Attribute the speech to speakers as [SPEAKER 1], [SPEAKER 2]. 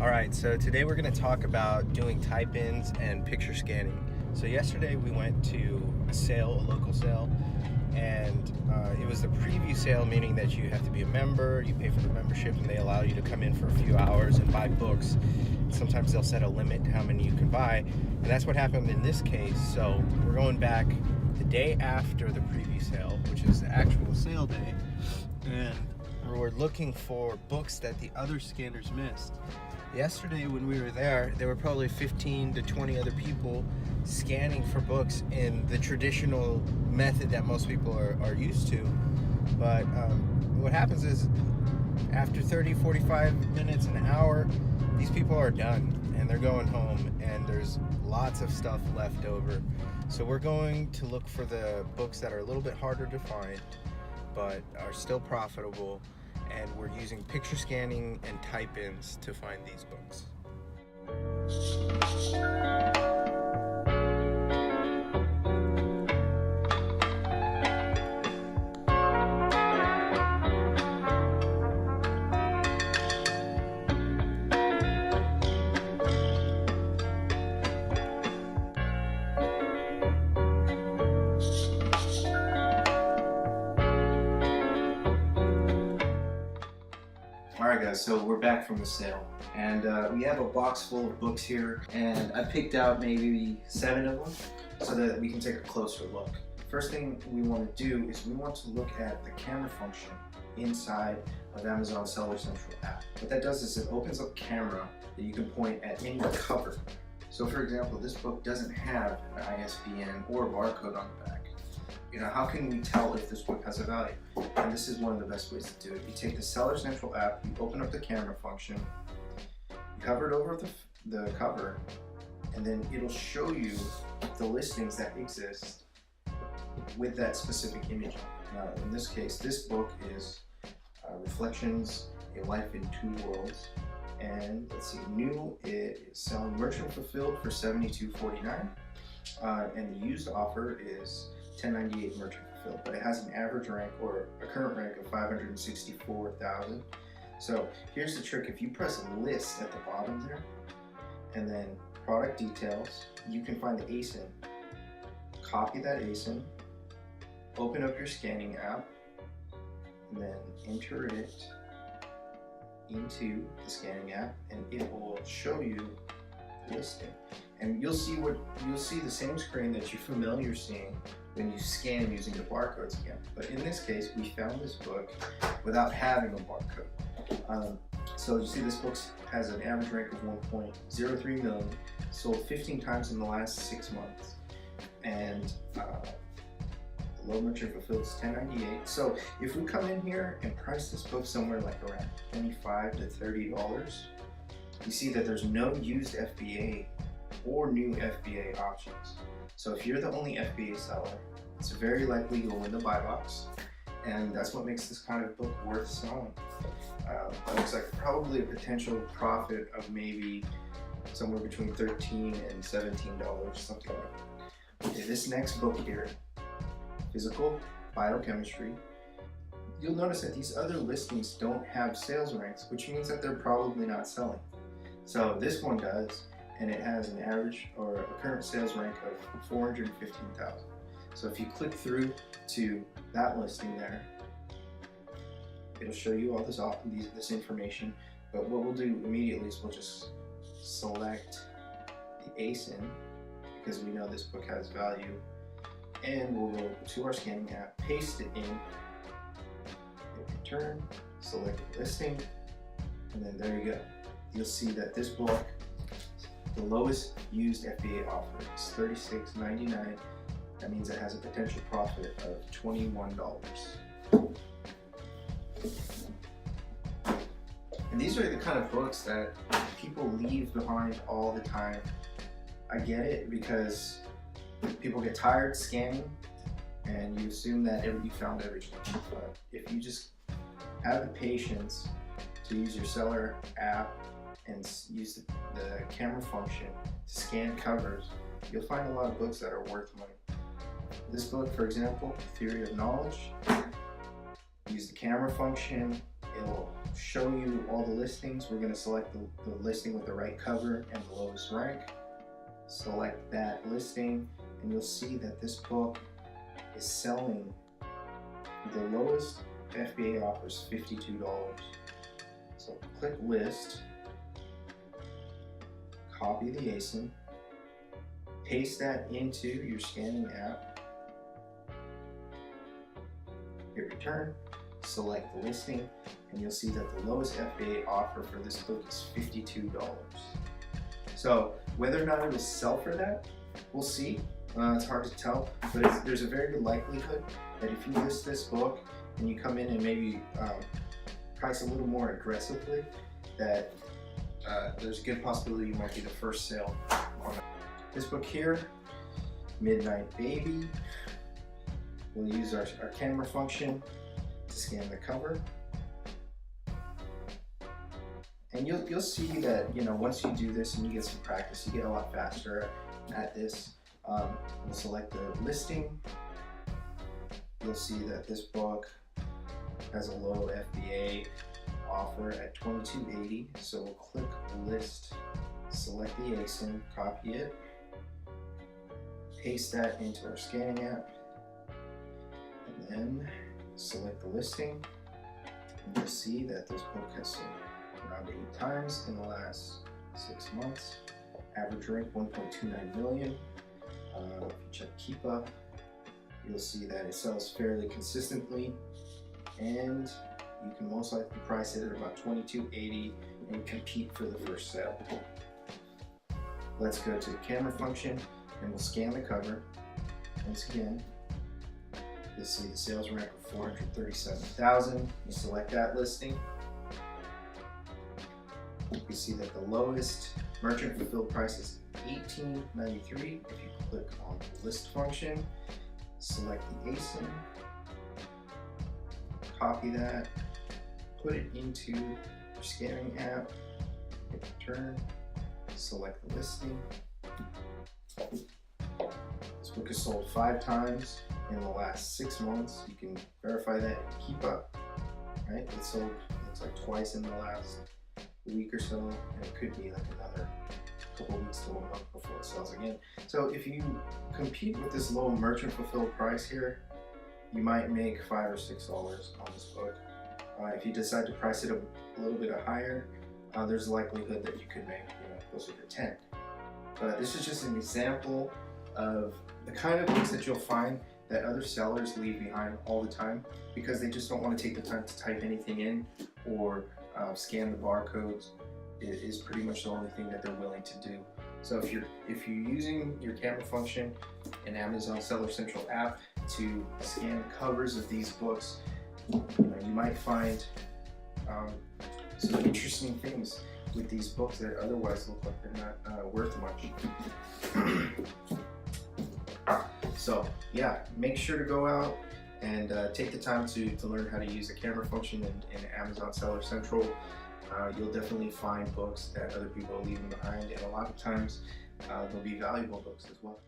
[SPEAKER 1] Alright, so today we're going to talk about doing type-ins and picture scanning. So yesterday we went to a local sale, and it was the preview sale, meaning that you have to be a member, you pay for the membership, and they allow you to come in for a few hours and buy books. Sometimes they'll set a limit to how many you can buy, and that's what happened in this case. So we're going back the day after the preview sale, which is the actual sale day, and we're looking for books that the other scanners missed. Yesterday when we were there were probably 15 to 20 other people scanning for books in the traditional method that most people are used to. But what happens is after 30, 45 minutes, an hour, these people are done and they're going home, and there's lots of stuff left over. So we're going to look for the books that are a little bit harder to find but are still profitable, and we're using picture scanning and type-ins to find these books. Alright guys, so we're back from the sale, and we have a box full of books here, and I picked out maybe 7 of them so that we can take a closer look. First thing we want to do is we want to look at the camera function inside of Amazon Seller Central app. What that does is it opens up camera that you can point at any cover. So for example, this book doesn't have an ISBN or a barcode on the back. How can we tell if this book has a value? And this is one of the best ways to do it. You take the Seller Central app, you open up the camera function, you hover it over the cover, and then it'll show you the listings that exist with that specific image. Now, in this case, this book is Reflections, A Life in Two Worlds. And let's see, new, it is selling merchant fulfilled for $72.49, and the used offer is $10.98 merchant fulfilled, but it has an average rank or a current rank of 564,000. So here's the trick: if you press list at the bottom there, and then product details, you can find the ASIN. Copy that ASIN, open up your scanning app, and then enter it into the scanning app, and it will show you the listing. And you'll see the same screen that you're familiar seeing when you scan using the barcode scan. But in this case, we found this book without having a barcode. So you see this book has an average rank of 1.03 million, sold 15 times in the last 6 months, and the low merchant fulfilled is $10.98. So if we come in here and price this book somewhere like around $25 to $30, you see that there's no used FBA or new FBA options. So if you're the only FBA seller, it's very likely you'll win the buy box, and that's what makes this kind of book worth selling. It looks like probably a potential profit of maybe somewhere between $13 and $17, something like that. Okay, this next book here, Physical Biochemistry, you'll notice that these other listings don't have sales ranks, which means that they're probably not selling. So this one does, and it has an average or a current sales rank of 415,000. So if you click through to that listing there, it'll show you all this information. But what we'll do immediately is we'll just select the ASIN, because we know this book has value, and we'll go to our scanning app, paste it in, hit return, select the listing, and then there you go. You'll see that this book, the lowest used FBA offer is $36.99. That means it has a potential profit of $21. And these are the kind of books that people leave behind all the time. I get it, because people get tired scanning and you assume that you found everything. But if you just have the patience to use your seller app and use the camera function to scan covers, you'll find a lot of books that are worth money. This book, for example, Theory of Knowledge, use the camera function, it'll show you all the listings. We're going to select the listing with the right cover and the lowest rank. Select that listing, and you'll see that this book is selling. The lowest FBA offer is $52. So click list, copy the ASIN, paste that into your scanning app, hit return, select the listing, and you'll see that the lowest FBA offer for this book is $52. So whether or not it will sell for that, we'll see. It's hard to tell, but there's a very good likelihood that if you list this book and you come in and maybe price a little more aggressively, that there's a good possibility you might be the first sale on it. This book here, Midnight Baby, we'll use our camera function to scan the cover. And you'll see that, you know, once you do this and you get some practice, you get a lot faster at this. We'll select the listing. You'll see that this book has a low FBA offer at $22.80. So we'll click list, select the ASIN, copy it, paste that into our scanning app, and then select the listing. And you'll see that this book has sold around 8 times in the last 6 months. Average rank 1.29 million. If you check Keepa, you'll see that it sells fairly consistently, and you can most likely price it at about $22.80 and compete for the first sale. Let's go to the camera function and we'll scan the cover. Once again, you'll see the sales rank of 437,000. You select that listing. You see that the lowest merchant fulfilled price is $18.93. If you click on the list function, select the ASIN, copy that, put it into your scanning app, hit return, select the listing. This book has sold 5 times in the last 6 months. You can verify that in Keepa, right? It sold, looks like twice in the last week or so, and it could be like another couple weeks to 1 month before it sells again. So if you compete with this low merchant fulfilled price here, you might make $5 or $6 on this book. If you decide to price it a little bit higher, there's a likelihood that you could make, you know, closer to 10. But this is just an example of the kind of books that you'll find that other sellers leave behind all the time because they just don't want to take the time to type anything in or scan the barcodes. It is pretty much the only thing that they're willing to do. So if you're using your camera function in Amazon Seller Central app to scan covers of these books, you might find some interesting things with these books that otherwise look like they're not worth much. So yeah, make sure to go out and take the time to learn how to use the camera function in Amazon Seller Central. You'll definitely find books that other people are leaving behind, and a lot of times they'll be valuable books as well.